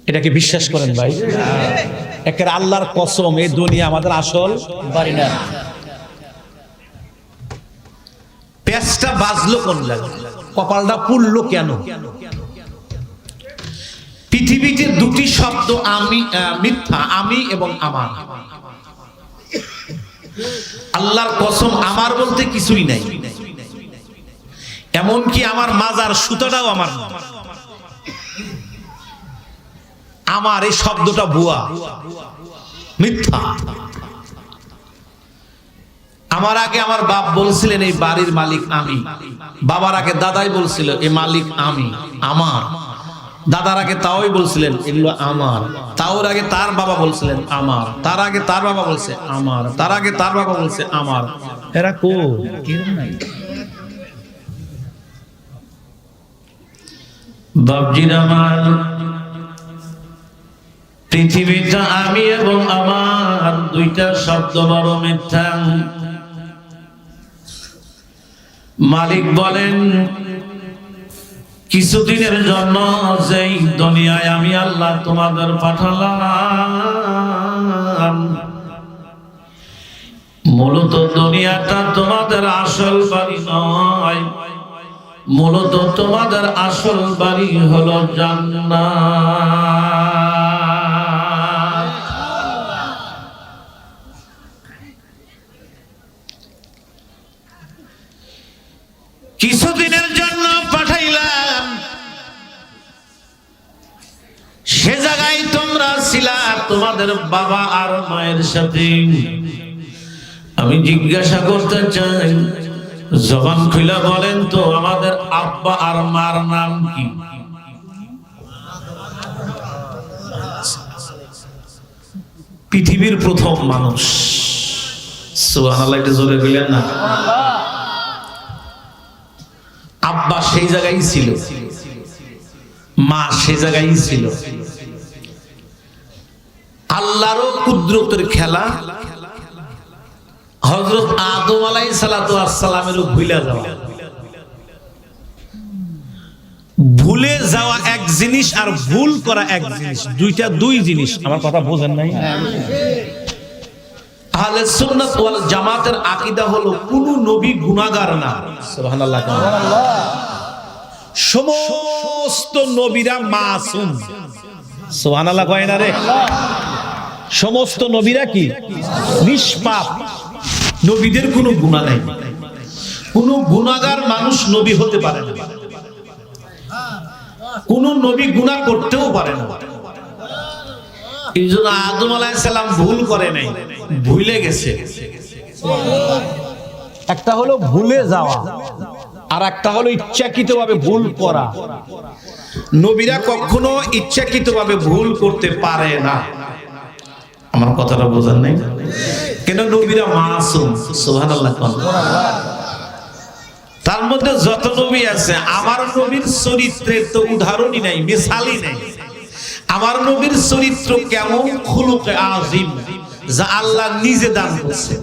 এটাকে বিশ্বাস করেন ভাই? একের আল্লাহর কসম, এই দুনিয়া আমাদের আসল বাড়ি না। পেঁচটা বাজলো কোন লাগে, কপালটা পুড়লো কেন? পৃথিবীতে দুটি শব্দ আমি মিথ্যা, আমি এবং আমার। আল্লাহর কসম, আমার বলতে কিছুই নাই। এমনকি আমার মাজার সুতাটাও আমার না। আমার এই শব্দটা ভুয়া, মিথ্যা। আমার আগে আমার বাপ বলছিলেন এই বাড়ির মালিক আমি। বাবার আগে দাদাই বলছিল এই মালিক আমি, আমার। দাদার আগে তাওই বলছিলেন এগুলো আমার। তাওর আগে তার বাবা বলছিলেন আমার। তার আগে তার বাবা বলছে আমার। তার আগে তার বাবা বলছে আমার। এরা কো কেউ নাই। বাপজির আমার, পৃথিবীটা আমি এবং আমার দুইটা শব্দ বড় মিথ্যা। মালিক বলেন কিছুদিনের জন্য যেই দুনিয়ায় আমি আল্লাহ তোমাদের পাঠালাম, মূলত দুনিয়াটা তোমাদের আসল বাড়ি নয়। মূলত তোমাদের আসল বাড়ি হলো জান্নাত। কিছুদিনের জন্য পাঠাইলাম, সে জায়গায় তোমরা ছিলা তোমাদের বাবা আর মায়ের সাথে। আমি জিজ্ঞাসা করতে চাই, জবান খুলে বলেন তো আমাদের আব্বা আর মার নাম কি? পৃথিবীর প্রথম মানুষ। সুবহানাল্লাহ, এটা জোরে বলেন না। আব্বা সেই জায়গায় ছিল, মা সেই জায়গায় ছিল। আল্লাহরও কুদরতের খেলা, হযরত আদম আলাইহিস সালাতু ওয়াস সালামেরও ভুলে যাওয়া। ভুলে যাওয়া এক জিনিস আর ভুল করা এক জিনিস, দুইটা দুই জিনিস। আমার কথা বোঝেন নাই? আহলে সুন্নাত ওয়াল জামাতের আকীদা হলো কোন নবী গুনাহগার না। সুবহানাল্লাহ। সমস্ত নবীরা মাসুম। সুবহানাল্লাহ কয় না রে? সমস্ত নবীরা কি? নিষ্পাপ। নবীদের কোনো গুনাহ নাই। কোন গুনাহগার মানুষ নবী হতে পারে না। কোন নবী গুনাহ করতেও পারে না। এইজন্য আদম আলাইহিস সালাম ভুল করে নাই, ভুলে গেছে। একটা হলো ভুলে যাওয়া, আর একটা হলো ইচ্ছাকৃতভাবে ভুল করা। নবীরা কখনো ইচ্ছাকৃতভাবে ভুল করতে পারে না। আমার কথাটা বোঝেন নাই? কেন? নবীরা মাসুম। সুবহানাল্লাহ। তার মধ্যে যত নবী আছে, আমার নবীর চরিত্রের তো উদাহরণই নাই, মিসালই নাই। আমার নবীর চরিত্র কেমন, খুলুকে আযীম, যা আল্লাহ নিজে দান করেছেন।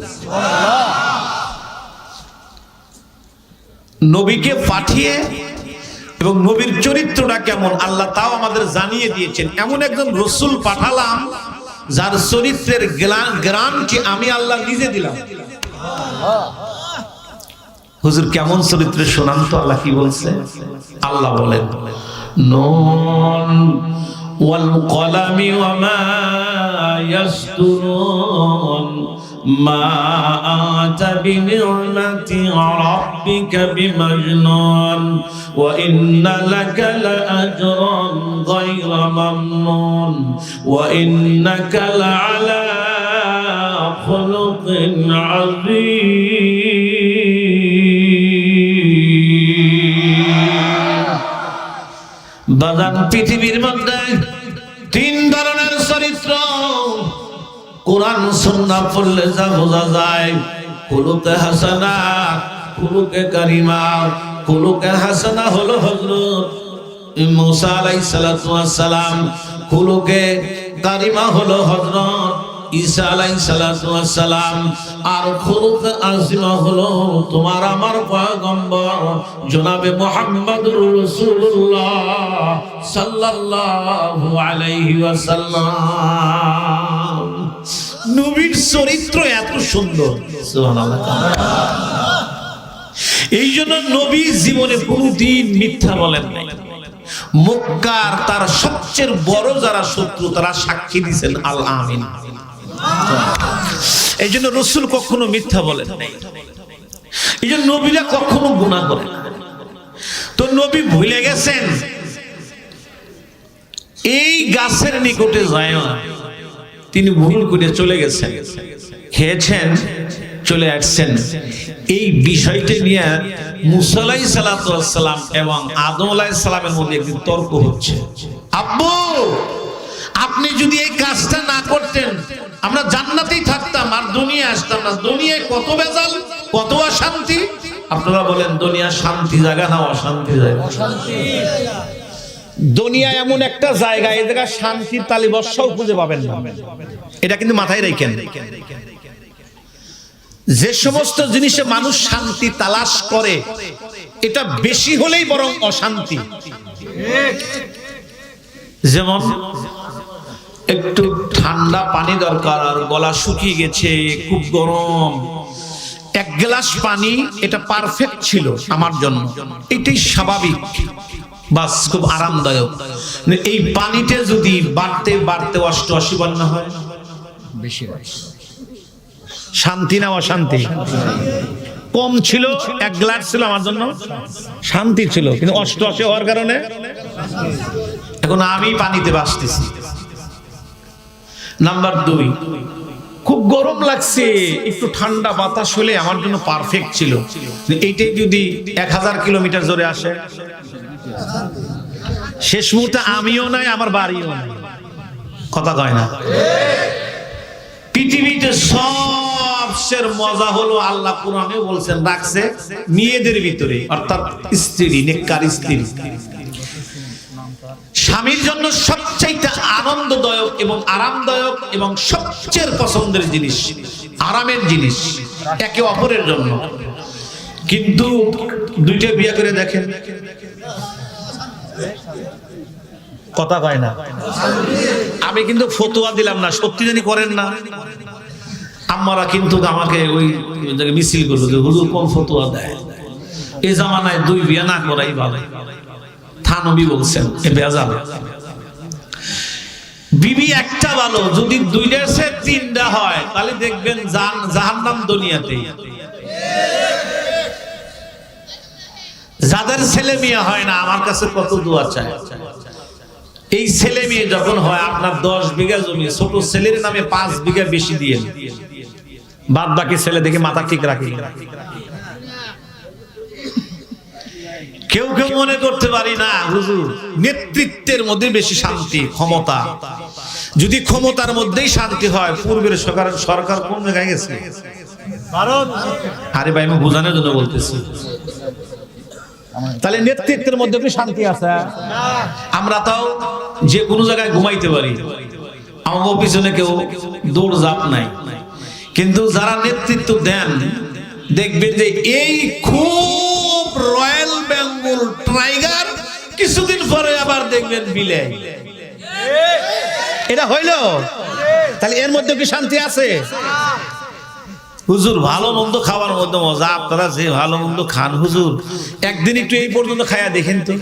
নবীকে পাঠিয়ে এবং নবীর চরিত্রটা কেমন আল্লাহ তাও আমাদের জানিয়ে দিয়েছেন। এমন একজন রাসূল পাঠালাম যার চরিত্রের গ্রান্টি আমি আল্লাহ নিজে দিলাম। হুজুর কেমন চরিত্রের শোনান তো, আল্লাহ কি বলছে? আল্লাহ বলেন, নুন ওয়াল কলামি ওয়া মা ইয়াসতুরুন মা আতা বিনি'মাতি রাব্বিকা বিমাজনুন ওয়া ইন্না লাকা লাআজরান গায়রা মামনুন ওয়া ইন্নাকা লাআলা খুলুকিন আযীম। বাজান, পৃথিবীর মধ্যে তিন ধরনের চরিত্র কোরআন সুন্নাহ পড়লে যা বোঝা যায়। খুলুকে হাসানা, খুলুকে কারিমা। খুলুকে হাসানা হলো হযরত মুসা আলাইহিস সালাতু ওয়াস সালাম। খুলুকে কারিমা হলো হযরত ঈসা আলাইহিস সালাম, আর খুলুক আজিমা হলো তোমার আমার পয়গম্বর জনাবে মুহাম্মদুর রাসূলুল্লাহ সাল্লাল্লাহু আলাইহি ওয়াসাল্লাম। নবীর চরিত্র এত সুন্দর, সুবহানাল্লাহ। এই জন্য নবী জীবনে কোনদিন মিথ্যা বলেন নাই। মক্কার তার সবচেয়ে বড় যারা শত্রু তারা সাক্ষী দিয়েছেন আল আমিন। এই জন্য রাসূল কখনো মিথ্যা বলেন নাই। এই জন্য নবীরা কখনো গুনাহ করেন না। তো নবী ভুলে গেছেন এই গাছের নিকটে যায় না, তিনি ভুল করে চলে গেছেন, খেয়েছেন, চলে আসছেন। এই বিষয়টা নিয়ে মুসা আলাইহিস সালাম এবং আদম আলাইহিস সালামের মধ্যে একদিন তর্ক হচ্ছে। আব্বু, আপনি যদি এই কাজটা না করতেন আমরা জান্নাতেই থাকতাম আর দুনিয়া আসতাম না। দুনিয়ায় কত বেজাল, কত অশান্তি। আপনারা বলেন দুনিয়া শান্তি জায়গা না অশান্তি জায়গা? দুনিয়া এমন একটা জায়গা, এই জায়গা শান্তির তালিবর্ষাও খুঁজে পাবেন না। এটা কিন্তু মাথায় রাখেন। যে সমস্ত জিনিসে মানুষ শান্তি তালাশ করে এটা বেশি হলেই বরং অশান্তি। যেমন একটু ঠান্ডা পানি দরকার, আর গলা শুকিয়ে গেছে, খুব গরম, এক গ্লাস পানি এটা পারফেক্ট ছিল আমার জন্য, এটাই স্বাভাবিক, বাস খুব আরামদায়ক। এই পানিতে যদি বাড়তে বাড়তে 88 হয়, বেশি হয়, শান্তি না অশান্তি? কম ছিল, এক গ্লাস ছিল আমার জন্য শান্তি ছিল, কিন্তু 88 হওয়ার কারণে এখন আমি পানিতে বাসতেছি। নাম্বার 2, খুব গরম লাগছে, একটু ঠান্ডা বাতাস হলে আমার জন্য পারফেক্ট ছিল। এইটাই যদি 1000 কিলোমিটার জোরে আসে, শেষ মুহূর্তে আমিও নাই, আমার বাড়িও নাই। কথা কয় না? পৃথিবীতে সবচেয়ে মজা হলো আল্লাহ কোরআনে বলছেন রাখছে মেয়েদের ভিতরে, অর্থাৎ স্ত্রী, নেককার স্ত্রী। স্বামীর জন্য সবচাইতে আনন্দদায়ক এবং আরামদায়ক এবং সবচেয়ে পছন্দের জিনিস, আরামের জিনিস একে অপরের জন্য। কিন্তু দুইটা বিয়ে করে দেখেন, কথা কয় না। আমি কিন্তু ফতোয়া দিলাম না, সত্যি জানি করেন না। আম্মারা কিন্তু আমাকে ওই মিছিল করলো যে হুজুর কোন ফতোয়া দেয়, এই জামানায় 2 বিয়ে না করাই ভালো। থানবী বলছেন এ বেজাল। বিবি একটা ভালো, যদি 2টার চেয়ে 3টা হয় তাহলে দেখবেন জাহান্নাম দুনিয়াতে। যাদের ছেলে মেয়ে হয় না আমার কাছে কত দোয়া চায়। এই ছেলে মেয়ে যখন হয়, আপনার 10 বিঘা জমি, ছোট ছেলের নামে 5 বিঘা বেশি দিয়ে, বাদ বাকি ছেলে দেখে মাথা ঠিক রাখি। কেউ কেউ মনে করতে পারি না হুজুর নেতৃত্বের মধ্যে বেশি শান্তি, ক্ষমতা। যদি ক্ষমতার মধ্যেই শান্তি হয়, পূর্বের সরকার কোন জায়গায় গেছে? আরে ভাই আমি বোঝানোর জন্য বলতেছি। তাহলে নেতৃত্বের মধ্যে কি শান্তি আছে? আমরা তাও যে কোনো জায়গায় ঘুমাইতে পারি, আমার পিছনে কেউ দৌড় জাপ নাই। কিন্তু যারা নেতৃত্ব দেন দেখবেন যে এই খুব রয়্যাল বেঙ্গল টাইগার, কিছুদিন পরে আবার দেখবেন বিলাই। এটা হইলো? তাহলে এর মধ্যে কি শান্তি আছে? হুজুর ভালো মন্দ খাওয়ার মধ্যে মজা, আপনারা যে ভালো মন্দ খান হুজুর একদিন একটু এই পর্যন্ত খায়া দেখেন তো।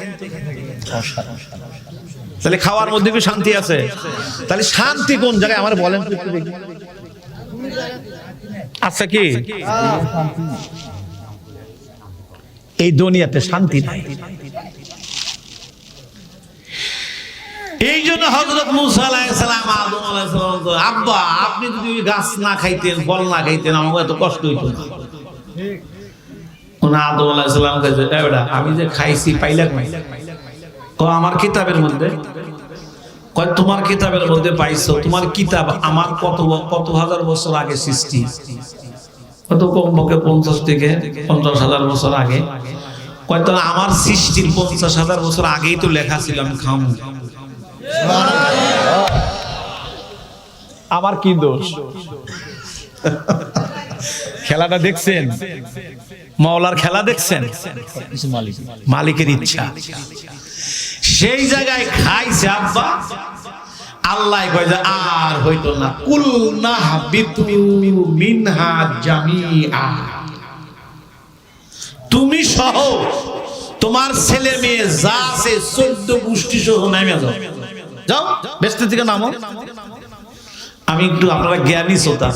তাহলে খাওয়ার মধ্যে কি শান্তি আছে? তাহলে শান্তি কোন জায়গায় আমার বলেন তো একটু দেখি। আচ্ছা কি এই দুনিয়াতে শান্তি নাই? এই জন্য হযরত মুসা আলাইহিস সালাম আদম আলাইহিস সালাম, আব্বা আপনি যদি ওই গাছ না খাইতেন, ফল না খাইতেন, আমাকে এত কষ্ট হইতো না। ওনা আদম আলাইহিস সালাম কইছে, এ বেটা আমি যে খাইছি পাইলাম না। কয় আমার কিতাবের মধ্যে। কয় তোমার কিতাবের মধ্যে পাইছো? তোমার কিতাব আমার কত হাজার বছর আগে সৃষ্টি, কত কমপক্ষে 50 থেকে 50,000 বছর আগে। কয় তো আমার সৃষ্টির 50,000 বছর আগেই তো লেখা ছিল আমি খাবো। আমার কি দোষ? খেলাটা দেখছেন? মাওলার খেলা দেখছেন? মালিকের ইচ্ছা। সেই জায়গায় খাইছে আব্বা, আল্লাহ কয় যে আর হইতো না, কুল নাহবিতু মিনহা জামিআ, তুমি সহ তোমার ছেলে মেয়ে যা আছে 14 গোষ্ঠী সহ নামে যাও, যাও বেস্ট থেকে নামো। আমি একটু, আপনারা জ্ঞানী শ্রোতা,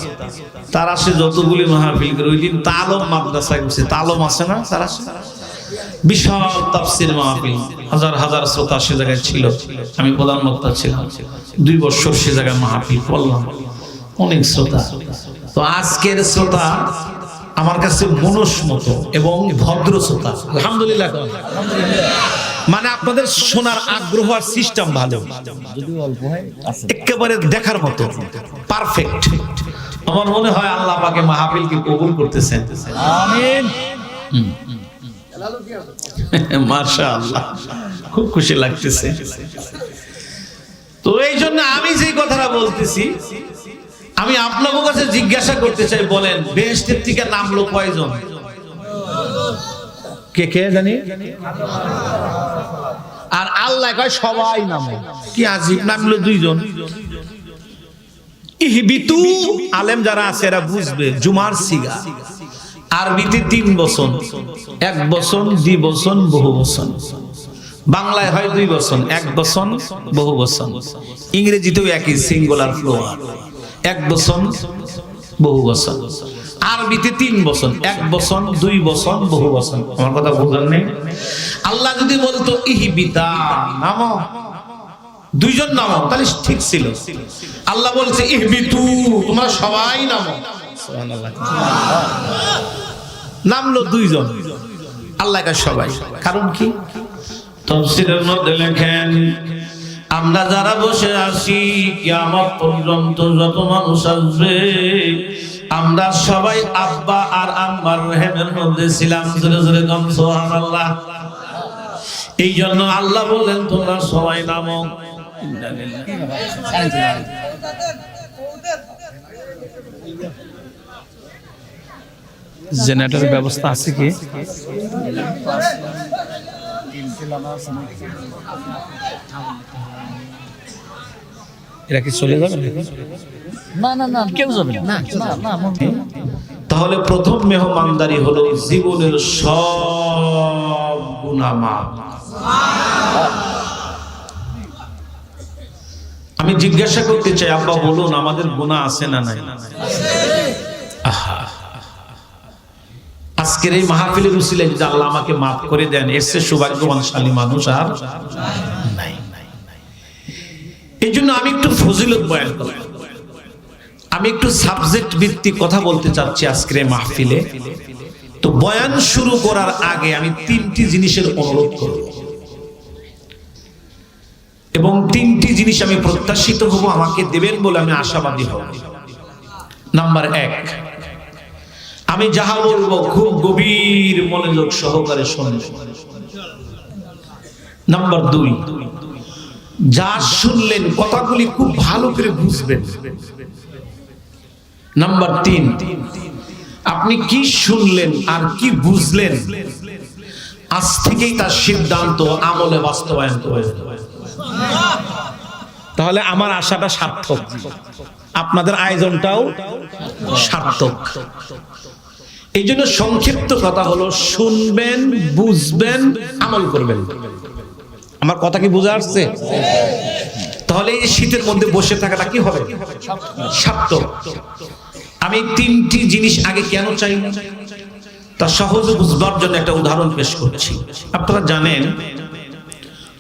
তার আসে যতগুলি মাহফিল করে, ওই দিন তালম মাদ্রাসায় গেছে, তালম আছে না, তার আসে বিশাল তাফসীর মাহফিল, হাজার হাজার শ্রোতা সে জায়গায় ছিল, আমি প্রধান বক্তা ছিলাম, 2 বছর সে জায়গায় মাহফিল করলাম, অনেক শ্রোতা। তো আজকের শ্রোতা আমার কাছে মনস্মত এবং ভদ্র শ্রোতা, আলহামদুলিল্লাহ। মানে আপনাদের শোনার আগ্রহ আর সিস্টেম ভালো, একেবারে দেখার মতো পারফেক্ট। আমার মনে হয় আল্লাহ পাকে মাহফিলকে কবুল করতেছেন, আমিন। মাশাআল্লাহ, খুব খুশি লাগতেছে। তো এই জন্য আমি যে কথাটা বলতেছি, আমি আপনাদের কাছে জিজ্ঞাসা করতে চাই, বলেন বেহেশতের থেকে নামলো কয়জন? কে কে জানি? আর আল্লাহ কয় সবাই নামে, কি আজীব, নামলো 2 জন। ইহবিতু, আলেম যারা আছে এরা বুঝবে, জুমার সিগা, আরবিতে 3 বছর, 1 বছর, 2 বছর, বহু বছর। বাংলায় হয় 2 বছর, 1 বছর, বহু বছর। ইংরেজিতেও একই, সিঙ্গুলার প্লুরাল, 1 বছর, বহু বছর। আরবিতে 3 বছর, 1 বছর, 2 বছর, বহু বছর। আমার কথা বুঝলেন নেই? আল্লাহ যদি বলতো ইহবিতা, নামো, 2 জন নামো, তাহলে ঠিক ছিল। আল্লাহ বলছে ইহবিতু, তোমরা সবাই নামো, সুবহানাল্লাহ। নামলো 2 জন, আল্লাহ কা সবাই। কারণ কি? তাফসীরের মধ্যে লেখেন, আমরা যারা বসে আছি কিয়ামত পর্যন্ত যত মানুষ আসবে, আমরা সবাই আব্বা আর আম্মার রহমের মধ্যে ছিলাম। জোরে জোরে গাম সুবহানাল্লাহ। এই জন্য আল্লাহ বলেন তোমরা সবাই নামো। জেনারেটরের ব্যবস্থা আছে কি? এরা কি চলে যাবে? না না না, কেউ যাবে না। তাহলে প্রথম মেহমানদারি হলো জীবনের সব গুনাহ মাফ। আমি জিজ্ঞাসা করতে চাই, আব্বা বলুন আমাদের গুনাহ আছে না নাই? আজকের এই মাহফিলের উসিলায় যদি আল্লাহ আমাকে মাফ করে দেন, এর চেয়ে সৌভাগ্যবানশালী মানুষ আর নাই। এই জন্য আমি একটু ফজিলত বয়ান করব, আমি একটু সাবজেক্ট ভিত্তিক কথা বলতে চাচ্ছি আজকের এই মাহফিলে। তো বয়ান শুরু করার আগে আমি 3টি জিনিসের অনুরোধ করব, এবং 3টি জিনিস আমি প্রত্যাশিত হব আমাকে দেবেন বলে আমি আশাবাদী হব। নাম্বার 1, আমি যাহা বলবো খুব গভীর মনোযোগ সহকারে শুনবেন। নাম্বার 2, যা শুনলেন কথাগুলি খুব ভালো করে বুঝবেন। নাম্বার 3, আপনি কি শুনলেন আর কি বুঝলেন আজ থেকেই তার সিদ্ধান্ত আমলে বাস্তবায়ন করবেন। তাহলে আমার আশাটা সার্থক, আপনাদের আয়োজনটাও সার্থক। এই জন্য সংক্ষিপ্ত কথা হলো, শুনবেন, বুঝবেন, আমল করবেন। আমার কথা কি বুঝা আসছে? তাহলে এই শীতের মধ্যে বসে থাকাটা কি হবে? সার্থক। আমি 3টি জিনিস আগে কেন চাই না তা সহজে বুঝবার জন্য একটা উদাহরণ পেশ করছি। আপনারা জানেন,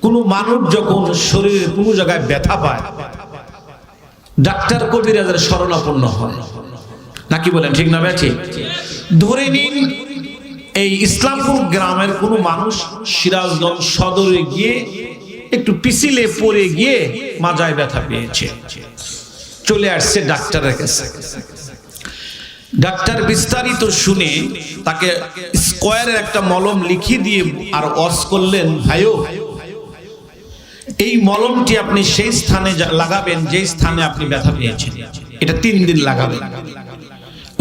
কোন মানুষ যখন শরীরে কোনো জায়গায় ব্যথা পায়, ডাক্তার কবিরাজের শরণাপন্ন হয়, নাকি বলেন? ঠিক না ব্যাঠি? ধরে নিন এই ইসলামপুর গ্রামের কোনো মানুষ সিরাজগঞ্জ সদরে গিয়ে একটু পিছিলে পড়ে গিয়ে মাজায় ব্যথা পেয়েছে, চলে আসছে ডাক্তারের কাছে। ডাক্তার বিস্তারিত শুনে তাকে স্কয়ারের একটা মলম লিখে দিয়ে আর অর্স করলেন, ভাইও এই মলমটি আপনি সেই স্থানে লাগাবেন যে স্থানে আপনি ব্যথা পেয়েছেন। এটা 3 দিন লাগাবে।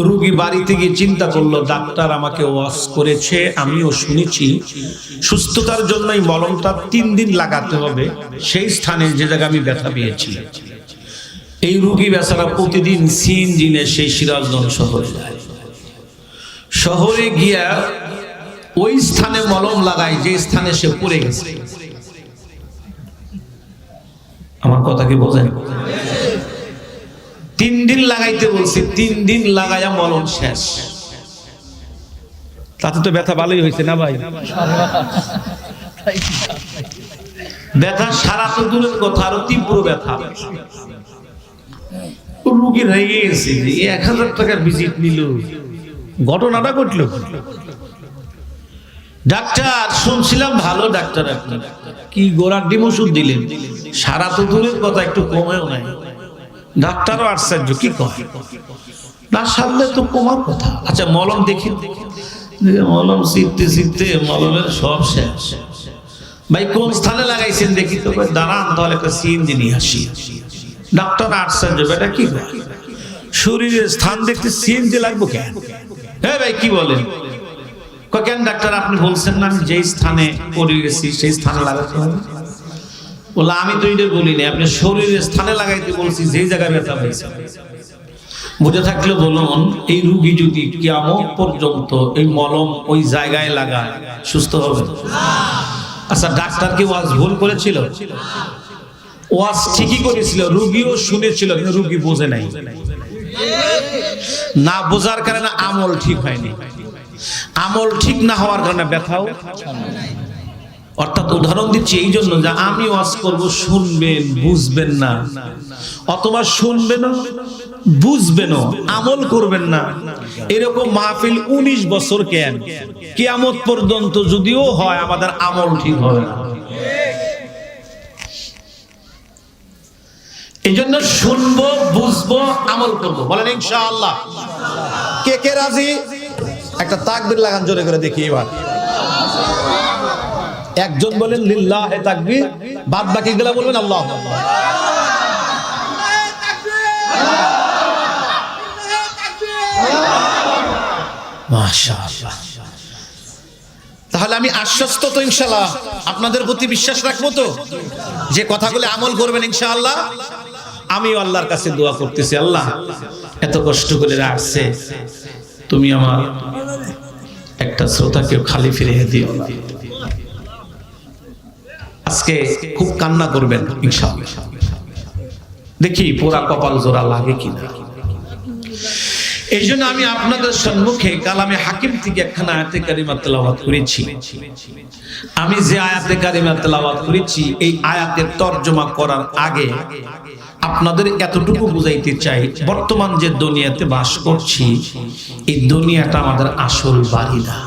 রোগী বাড়িতে গিয়ে চিন্তা করলো, ডাক্তার আমাকে ওয়াজ করেছে, আমিও শুনেছি সুস্থতার জন্য এই মলমটা 3 দিন লাগাতে হবে সেই স্থানে যে জায়গায় আমি ব্যথা পেয়েছি। এই রোগী বেচারা প্রতিদিন সিএনজিনে সেই সিরাজগঞ্জ শহরে যায়। শহরে গিয়া ওই স্থানে মলম লাগায় যে স্থানে সে পড়ে গেছে। আমার কথা কি বোঝেন? 3 দিন লাগাইতে বলছে, 3 দিন লাগাইয়া মলম শেষ। তাতে তো ব্যথা ভালোই হয়েছে না ভাই? ব্যথা সারা তো দূরের কথা, আরো তীব্র ব্যথা। রোগী রেগে গেছে, 1000 টাকার ভিজিট নিল, ঘটনাটা ঘটলো। ডাক্তার শুনছিলাম ভালো ডাক্তার, আপনি কি গোড়ার ডিম ওষুধ দিলেন, সারা তো দূরের কথা একটু কমেও নাই। ডাক্তারও আশ্চর্য, কি কয় না সারলে তো কমার কথা। আচ্ছা মলম দেখি, মলম শিখতে শিখতে মলমের সব শেষ। ভাই কোন স্থানে লাগাইছেন দেখি তো। দাঁড়ান তাহলে একটা সিএনজি নিয়ে আসি। ডাক্তার আশ্চর্য, বেটা কি কয়, শরীরের স্থান দেখতে সিএনজি লাগবো কেন? হ্যাঁ ভাই কি বলেন? কেন ডাক্তার আপনি বলছেন না আমি যেই স্থানে পড়ে গেছি সেই স্থানে লাগাতে হবে? বলে আমি তো এটা বলিনি, আপনি শরীরের স্থানে লাগাইতে বলছি যেই জায়গায় ব্যথা হয়েছে। বুঝে থাকলে বলুন, এই রোগী যদি কিয়ামত পর্যন্ত এই মলম ওই জায়গায় লাগায় সুস্থ হবে? আচ্ছা ডাক্তার কি ওয়াজ ভুল করেছিল? ওয়াজ ঠিকই করেছিল, রোগীও শুনেছিল, কিন্তু রোগী বোঝে নাই। না বোঝার কারণে আমল ঠিক হয়নি। আমল ঠিক না হওয়ার কারণে ব্যথাও। অর্থাৎ উদাহরণ দিচ্ছি এই জন্য যে আমি ওয়াজ করব, শুনবেন বুঝবেন না, অথবা শুনবেন বুঝবেন আমল করবেন না, এরকম মাহফিল 19 বছর কেন? কিয়ামত পর্যন্ত যদিও হয় আমাদের আমল ঠিক হবে না। এই জন্য শুনবো, বুঝবো, আমল করব। বলেন ইনশাআল্লাহ। কে কে রাজি? একটা তাকবীর লাগান জোরে করে দেখি এবার। একজন বলেন লিল্লাহে তাকবীর, বাদ বাকি গুলা বলবেন আল্লাহু আকবার। মাশাআল্লাহ। তাহলে আমি আশ্বস্ত তো ইনশাআল্লাহ, আপনাদের প্রতি বিশ্বাস রাখবো তো যে কথাগুলো আমল করবেন ইনশাআল্লাহ। আমিও আল্লাহর কাছে দোয়া করতেছি, আল্লাহ এত কষ্ট করে রাখছে, তুমি আমার একটা শ্রোতাকে খালি ফিরিয়ে দিও। আজকে খুব কান্না করবেন ইনশাআল্লাহ। দেখি পুরা কপাল জোড়া লাগে কিনা। এই জন্য আমি আপনাদের সম্মুখে কালামে হাকিম থেকে একখানা আয়াতে কারিমা তেলাওয়াত করেছি। আমি যে আয়াতে কারিমা তেলাওয়াত করেছি এই আয়াতের তরজমা করার আগে আপনাদের এতটুকু বুঝাইতে চাই, বর্তমান যে দুনিয়াতে বাস করছি এই দুনিয়াটা আমাদের আসল বাড়ি না।